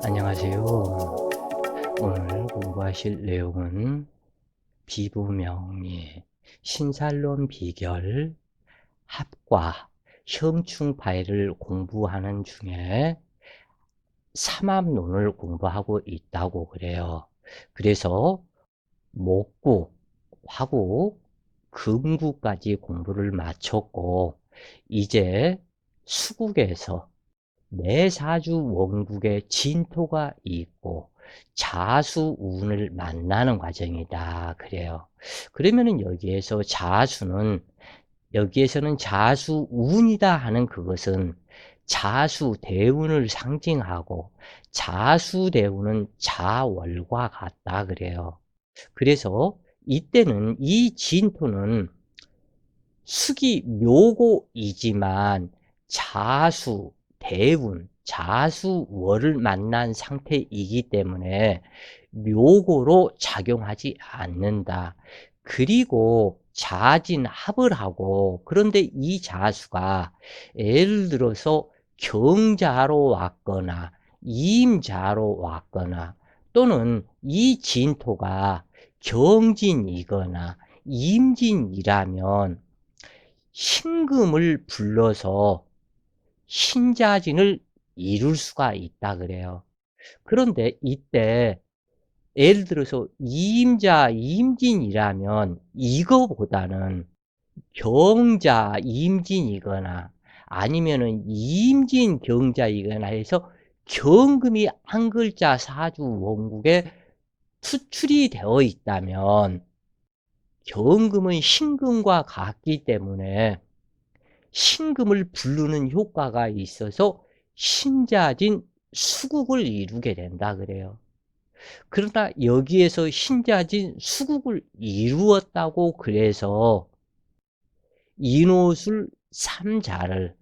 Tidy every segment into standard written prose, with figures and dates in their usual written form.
안녕하세요. 오늘 공부하실 내용은 비부명리, 신살론 비결, 합과, 형충파를 공부하는 중에 삼합론을 공부하고 있다고 그래요. 그래서 목구, 화구, 금구까지 공부를 마쳤고 이제 수국에서 내사주 원국에 진토가 있고 자수운을 만나는 과정이다 그래요. 그러면은 여기에서는 자수운이다 하는 그것은 자수대운을 상징하고 자수대운은 자월과 같다 그래요. 그래서 이때는 이 진토는 숙이 묘고이지만 자수, 대운, 자수월을 만난 상태이기 때문에 묘고로 작용하지 않는다. 그리고 자진합을 하고 그런데 이 자수가 예를 들어서 경자로 왔거나 임자로 왔거나 또는 이 진토가 경진이거나 임진이라면 신금을 불러서 신자진을 이룰 수가 있다 그래요. 그런데 이때 예를 들어서 임자, 임진이라면 이거보다는 경자, 임진이거나 아니면은 임진, 경자이거나 해서 경금이 한 글자 사주 원국에 투출이 되어 있다면 경금은 신금과 같기 때문에 신금을 부르는 효과가 있어서 신자진 수국을 이루게 된다 그래요. 그러나 여기에서 신자진 수국을 이루었다고 그래서 인호술 삼자를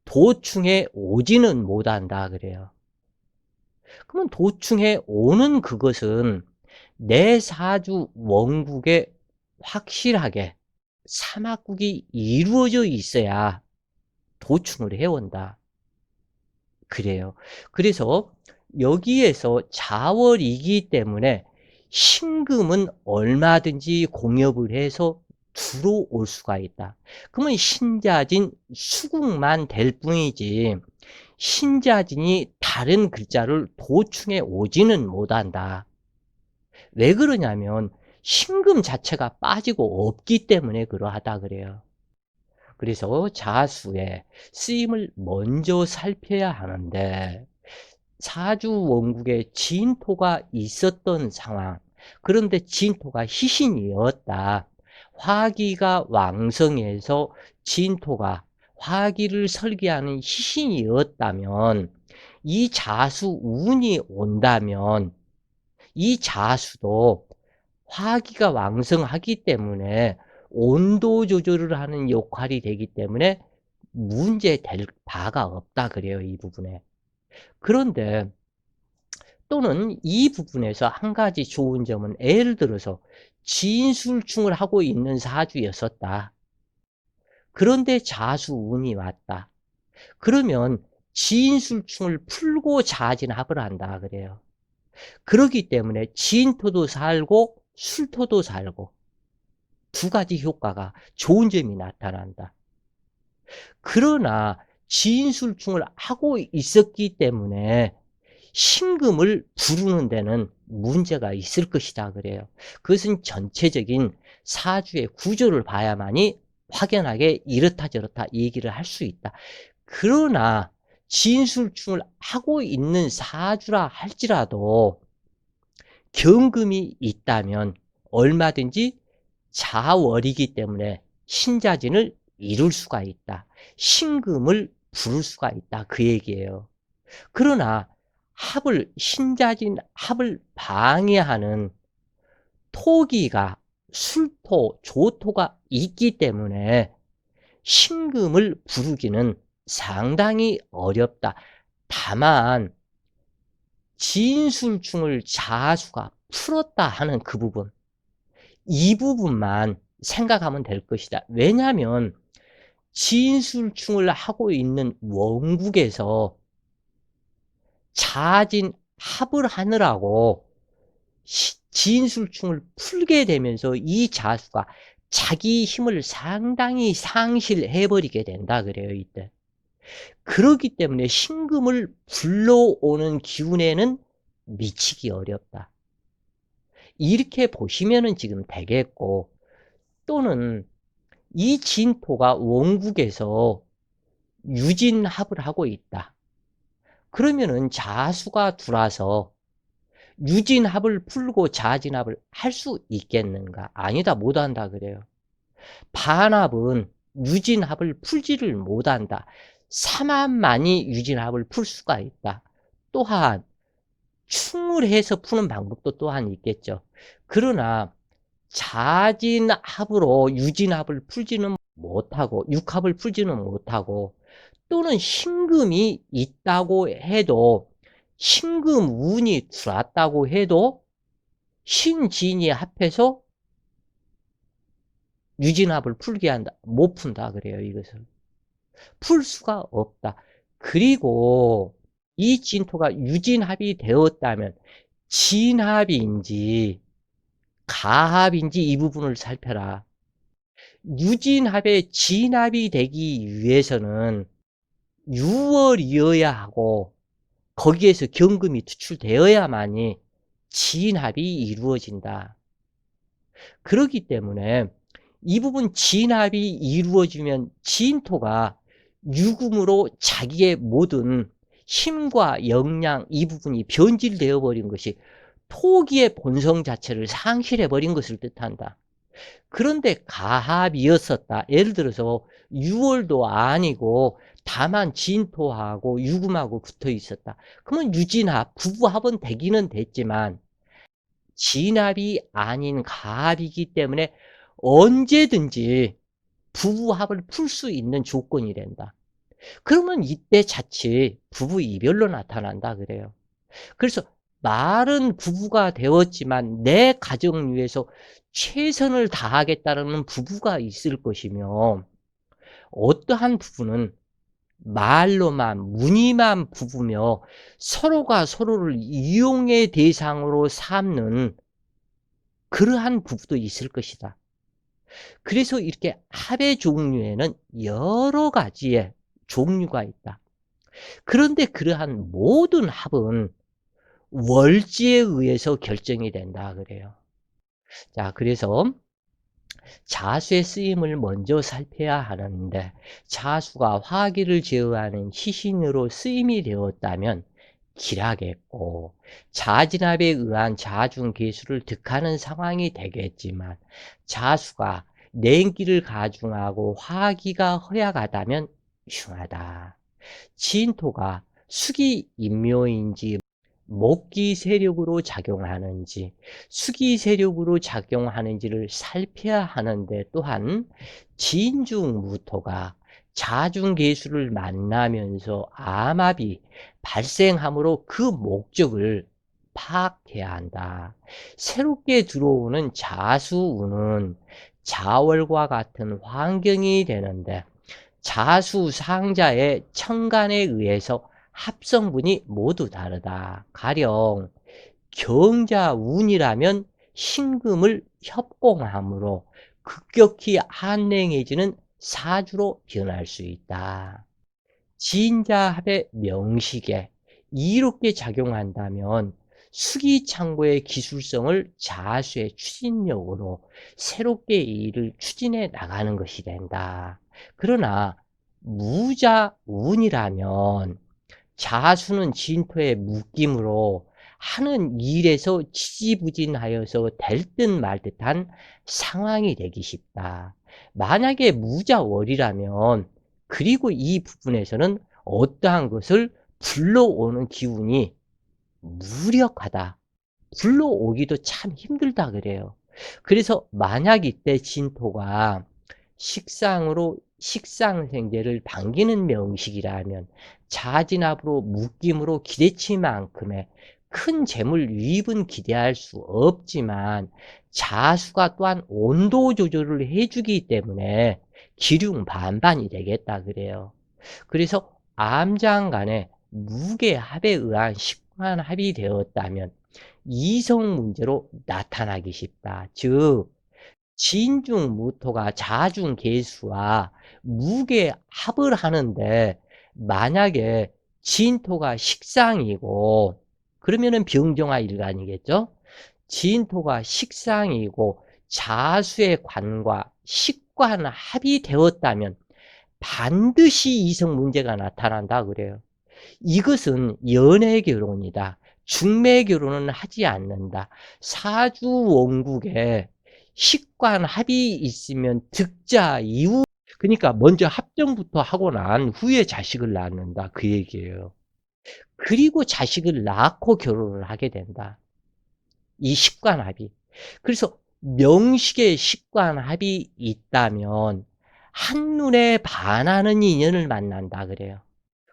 도충해 오지는 못한다 그래요. 그러면 도충해 오는 그것은 내 사주 원국에 확실하게 삼합국이 이루어져 있어야 도충을 해온다 그래요. 그래서 여기에서 자월이기 때문에 신금은 얼마든지 공엽을 해서 들어올 수가 있다. 그러면 신자진 수국만 될 뿐이지 신자진이 다른 글자를 도충해 오지는 못한다. 왜 그러냐면 신금 자체가 빠지고 없기 때문에 그러하다 그래요. 그래서 자수의 쓰임을 먼저 살펴야 하는데 사주 원국에 진토가 있었던 상황, 그런데 진토가 희신이었다. 화기가 왕성해서 진토가 화기를 설계하는 희신이었다면 이 자수운이 온다면 이 자수도 화기가 왕성하기 때문에 온도 조절을 하는 역할이 되기 때문에 문제될 바가 없다 그래요, 이 부분에. 그런데 또는 이 부분에서 한 가지 좋은 점은 예를 들어서 진술충을 하고 있는 사주였었다. 그런데 자수운이 왔다. 그러면 진술충을 풀고 자진합을 한다 그래요. 그렇기 때문에 진토도 살고 술토도 살고 두 가지 효과가 좋은 점이 나타난다. 그러나 진술충을 하고 있었기 때문에 신금을 부르는 데는 문제가 있을 것이다 그래요. 그것은 전체적인 사주의 구조를 봐야만이 확연하게 이렇다 저렇다 얘기를 할 수 있다. 그러나 진술충을 하고 있는 사주라 할지라도 경금이 있다면 얼마든지 자월이기 때문에 신자진을 이룰 수가 있다. 신금을 부를 수가 있다. 그 얘기예요. 그러나 신자진 합을 방해하는 토기가 술토, 조토가 있기 때문에 신금을 부르기는 상당히 어렵다. 다만 진술충을 자수가 풀었다 하는 그 부분, 이 부분만 생각하면 될 것이다. 왜냐하면 진술충을 하고 있는 원국에서 자진 합을 하느라고 진술충을 풀게 되면서 이 자수가 자기 힘을 상당히 상실해 버리게 된다 그래요, 이때. 그렇기 때문에 신금을 불러오는 기운에는 미치기 어렵다. 이렇게 보시면은 지금 되겠고, 또는 이 진토가 원국에서 유진합을 하고 있다. 그러면은 자수가 들어와서 유진합을 풀고 자진합을 할 수 있겠는가? 아니다, 못한다 그래요. 반합은 유진합을 풀지를 못한다. 삼합만이 유진합을 풀 수가 있다. 또한 충을 해서 푸는 방법도 또한 있겠죠. 그러나 자진합으로 유진합을 풀지는 못하고 육합을 풀지는 못하고, 또는 신금이 있다고 해도 신금 운이 들어왔다고 해도 신진이 합해서 유진합을 풀게 한다. 못 푼다 그래요. 이것을 풀 수가 없다. 그리고 이 진토가 유진합이 되었다면 진합인지 가합인지 이 부분을 살펴라. 유진합에 진합이 되기 위해서는 6월이어야 하고 거기에서 경금이 투출되어야만이 진합이 이루어진다. 그렇기 때문에 이 부분 진합이 이루어지면 진토가 유금으로 자기의 모든 힘과 역량 이 부분이 변질되어 버린 것이 토기의 본성 자체를 상실해 버린 것을 뜻한다. 그런데 가합이었었다. 예를 들어서 6월도 아니고 다만 진토하고 유금하고 붙어 있었다. 그러면 유진합, 부부합은 되기는 됐지만 진합이 아닌 가합이기 때문에 언제든지 부부합을 풀 수 있는 조건이 된다. 그러면 이때 자칫 부부 이별로 나타난다 그래요. 그래서 말은 부부가 되었지만 내 가정을 위해서 최선을 다하겠다는 부부가 있을 것이며, 어떠한 부부는 말로만 무늬만 부부며 서로가 서로를 이용의 대상으로 삼는 그러한 부부도 있을 것이다. 그래서 이렇게 합의 종류에는 여러 가지의 종류가 있다. 그런데 그러한 모든 합은 월지에 의해서 결정이 된다 그래요. 자, 그래서 자수의 쓰임을 먼저 살펴야 하는데, 자수가 화기를 제어하는 시신으로 쓰임이 되었다면 길하겠고, 자진합에 의한 자중계수를 득하는 상황이 되겠지만, 자수가 냉기를 가중하고 화기가 허약하다면 흉하다. 진토가 수기 인묘인지 목기 세력으로 작용하는지 수기 세력으로 작용하는지를 살펴야 하는데, 또한 진중무토가 자중계수를 만나면서 암합이 발생하므로 그 목적을 파악해야 한다. 새롭게 들어오는 자수운은 자월과 같은 환경이 되는데 자수상자의 천간에 의해서 합성분이 모두 다르다. 가령 경자운이라면 신금을 협공함으로 급격히 한랭해지는 사주로 변할 수 있다. 진자합의 명식에 이롭게 작용한다면 수기창고의 기술성을 자수의 추진력으로 새롭게 일을 추진해 나가는 것이 된다. 그러나 무자운이라면 자수는 진토의 묶임으로 하는 일에서 지지부진하여서 될 듯 말 듯한 상황이 되기 쉽다. 만약에 무자월이라면, 그리고 이 부분에서는 어떠한 것을 불러오는 기운이 무력하다. 불러오기도 참 힘들다 그래요. 그래서 만약 이때 진토가 식상으로 식상생재를 반기는 명식이라면 자진합으로 묶임으로 기대치만큼의 큰 재물 유입은 기대할 수 없지만, 자수가 또한 온도 조절을 해주기 때문에 기륭 반반이 되겠다 그래요. 그래서 암장간의 무게합에 의한 식관합이 되었다면 이성 문제로 나타나기 쉽다. 즉 진중무토가 자중계수와 무게 합을 하는데 만약에 진토가 식상이고 그러면은 병정화 일간이겠죠. 진토가 식상이고 자수의 관과 식관 합이 되었다면 반드시 이성 문제가 나타난다 그래요. 이것은 연애 결혼이다. 중매 결혼은 하지 않는다. 사주 원국에 식관 합이 있으면 득자 이후 그러니까 먼저 합정부터 하고 난 후에 자식을 낳는다 그 얘기예요. 그리고 자식을 낳고 결혼을 하게 된다. 이 식관합이. 그래서 명식의 식관합이 있다면 한눈에 반하는 인연을 만난다 그래요.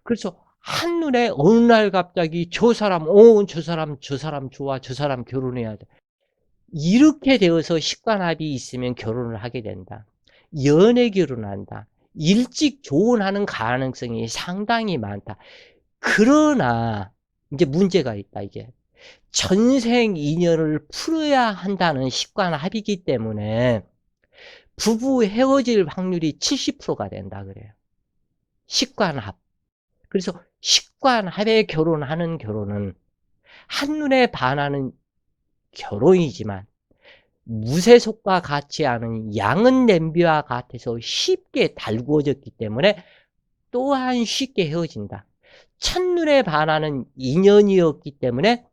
그래서 한눈에 어느 날 갑자기 저 사람, 저 사람 좋아, 저 사람 결혼해야 돼. 이렇게 되어서 식관합이 있으면 결혼을 하게 된다. 연애 결혼한다. 일찍 조혼하는 가능성이 상당히 많다. 그러나 이제 문제가 있다 이게. 전생 인연을 풀어야 한다는 식관합이기 때문에 부부 헤어질 확률이 70%가 된다 그래요. 식관합. 그래서 식관합에 결혼하는 결혼은 한눈에 반하는 결혼이지만 무쇠속과 같지 않은 양은 냄비와 같아서 쉽게 달구어졌기 때문에 또한 쉽게 헤어진다. 첫눈에 반하는 인연이었기 때문에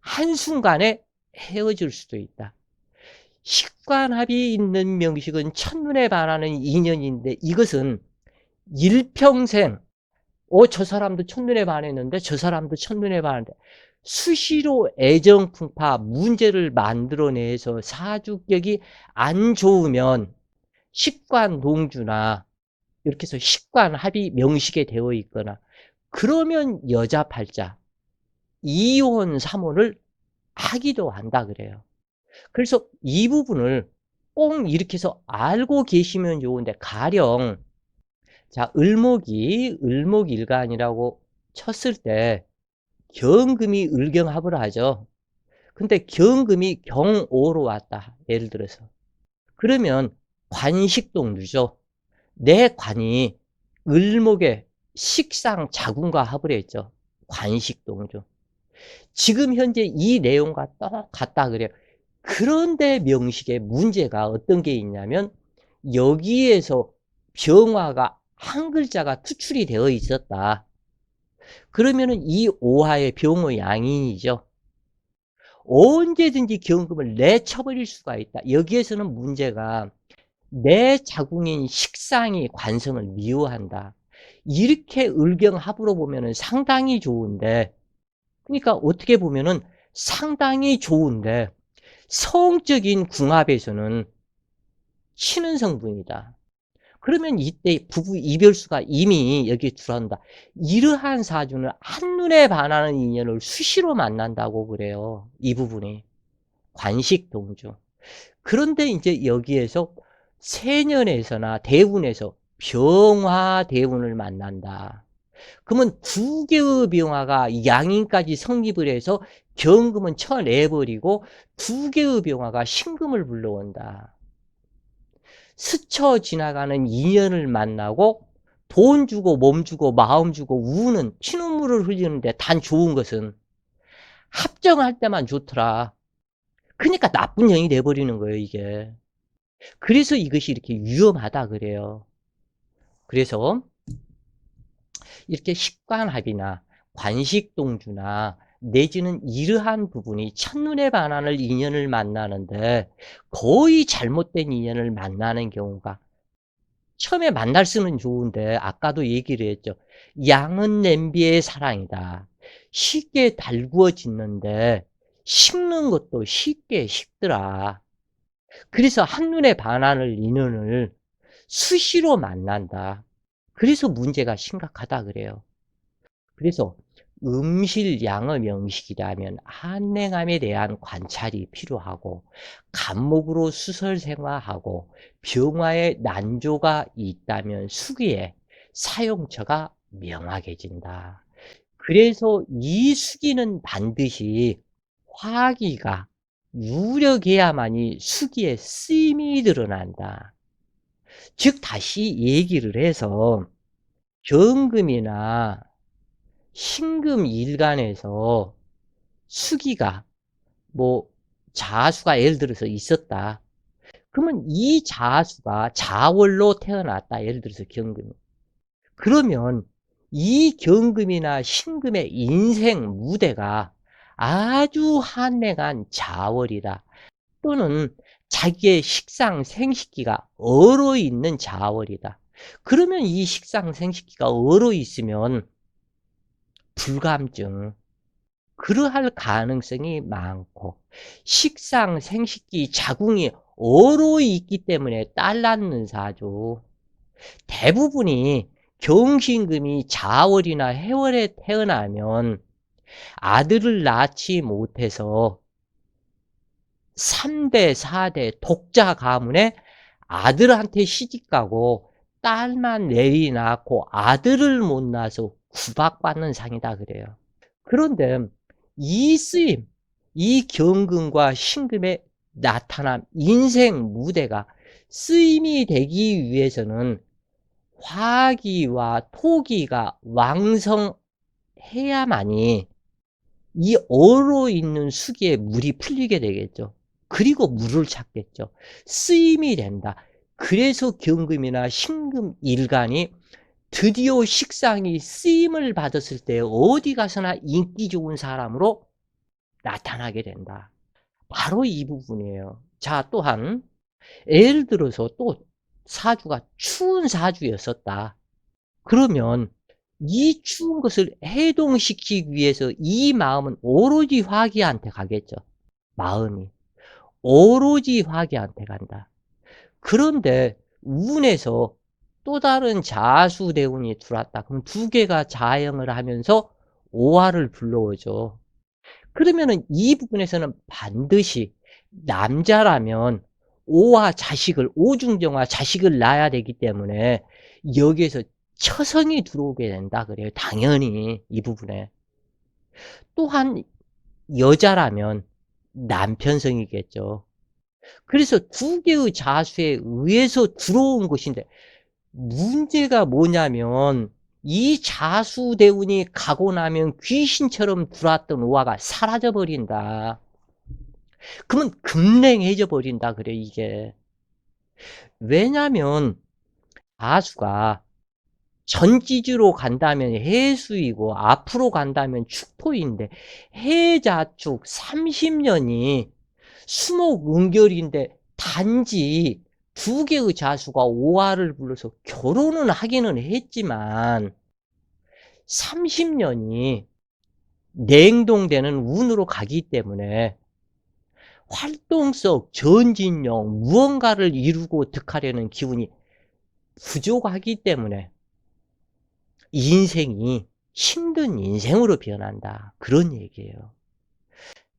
한순간에 헤어질 수도 있다. 식관합이 있는 명식은 첫눈에 반하는 인연인데 이것은 일평생 저 사람도 첫눈에 반했는데 저 사람도 첫눈에 반했는데 수시로 애정풍파 문제를 만들어내서 사주격이 안 좋으면 식관동주나 이렇게 해서 식관합이 명식에 되어 있거나 그러면 여자 팔자 이혼 삼혼을 하기도 한다 그래요. 그래서 이 부분을 꼭 이렇게 해서 알고 계시면 좋은데 가령 자 을목일간이라고 쳤을 때 경금이 을경합을 하죠. 근데 경금이 경오로 왔다. 예를 들어서. 그러면 관식동주죠. 내 관이 을목의 식상 자궁과 합을 했죠. 관식동주. 지금 현재 이 내용과 똑같다 그래요. 그런데 명식에 문제가 어떤 게 있냐면 여기에서 병화가 한 글자가 투출이 되어 있었다. 그러면은 이 오화의 병호 양인이죠. 언제든지 경금을 내쳐버릴 수가 있다. 여기에서는 문제가 내 자궁인 식상이 관성을 미워한다. 이렇게 을경합으로 보면은 상당히 좋은데, 그러니까 어떻게 보면은 상당히 좋은데, 성적인 궁합에서는 치는 성분이다. 그러면 이때 부부 이별수가 이미 여기에 들어간다. 이러한 사주는 한눈에 반하는 인연을 수시로 만난다고 그래요. 이 부분이. 관식동주. 그런데 이제 여기에서 세년에서나 대운에서 병화대운을 만난다. 그러면 두 개의 병화가 양인까지 성립을 해서 경금은 쳐내버리고 두 개의 병화가 신금을 불러온다. 스쳐 지나가는 인연을 만나고 돈 주고 몸 주고 마음 주고 우는 피눈물을 흘리는데 단 좋은 것은 합정할 때만 좋더라. 그러니까 나쁜 영이 돼버리는 거예요 이게. 그래서 이것이 이렇게 위험하다 그래요. 그래서 이렇게 식관합이나 관식동주나 내지는 이러한 부분이 첫눈에 반하는 인연을 만나는데 거의 잘못된 인연을 만나는 경우가 처음에 만날 수는 좋은데 아까도 얘기를 했죠. 양은 냄비의 사랑이다. 쉽게 달구어지는데 식는 것도 쉽게 식더라. 그래서 한눈에 반하는 인연을 수시로 만난다. 그래서 문제가 심각하다 그래요. 그래서 음실 양의 명식이라면 한냉함에 대한 관찰이 필요하고 간목으로 수설생화하고 병화의 난조가 있다면 수기에 사용처가 명확해진다. 그래서 이 수기는 반드시 화기가 유력해야만이 수기의 쓰임이 드러난다. 즉 다시 얘기를 해서 경금이나 신금 일간에서 수기가 뭐 자수가 예를 들어서 있었다. 그러면 이 자수가 자월로 태어났다. 예를 들어서 경금이. 그러면 이 경금이나 신금의 인생 무대가 아주 한랭한 자월이다. 또는 자기의 식상 생식기가 얼어 있는 자월이다. 그러면 이 식상 생식기가 얼어 있으면 불감증, 그러할 가능성이 많고, 식상 생식기 자궁이 얼어 있기 때문에 딸 낳는 사주, 대부분이 경신금이 자월이나 해월에 태어나면 아들을 낳지 못해서 3대, 4대 독자 가문에 아들한테 시집가고 딸만 내리 낳고 아들을 못 낳아서 구박받는 상이다 그래요. 그런데 이 쓰임, 이 경금과 신금의 나타남, 인생 무대가 쓰임이 되기 위해서는 화기와 토기가 왕성해야만이 이 얼어 있는 수기에 물이 풀리게 되겠죠. 그리고 물을 찾겠죠. 쓰임이 된다. 그래서 경금이나 신금 일간이 드디어 식상이 쓰임을 받았을 때 어디 가서나 인기 좋은 사람으로 나타나게 된다. 바로 이 부분이에요. 자, 또한 예를 들어서 또 사주가 추운 사주였었다. 그러면 이 추운 것을 해동시키기 위해서 이 마음은 오로지 화기한테 가겠죠. 마음이. 오로지 화기한테 간다. 그런데 운에서 또 다른 자수대운이 들어왔다. 그럼 두 개가 자형을 하면서 오화를 불러오죠. 그러면은 이 부분에서는 반드시 남자라면 오와 자식을, 오중정화 자식을 낳아야 되기 때문에 여기에서 처성이 들어오게 된다 그래요. 당연히 이 부분에. 또한 여자라면 남편성이겠죠. 그래서 두 개의 자수에 의해서 들어온 것인데 문제가 뭐냐면 이 자수대운이 가고 나면 귀신처럼 들어왔던 오화가 사라져 버린다. 그러면 급냉해져 버린다 그래 이게. 왜냐면 자수가 전지주로 간다면 해수이고 앞으로 간다면 축토인데 해자축 30년이 수목응결인데 단지 두 개의 자수가 오화를 불러서 결혼은 하기는 했지만 30년이 냉동되는 운으로 가기 때문에 활동성, 전진용, 무언가를 이루고 득하려는 기운이 부족하기 때문에 인생이 힘든 인생으로 변한다. 그런 얘기예요.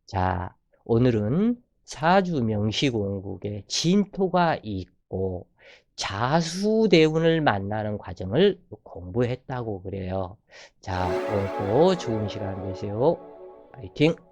자, 오늘은 사주 명시공국에 진토가 있고 자수대운을 만나는 과정을 공부했다고 그래요. 자, 오늘도 좋은 시간 되세요. 파이팅!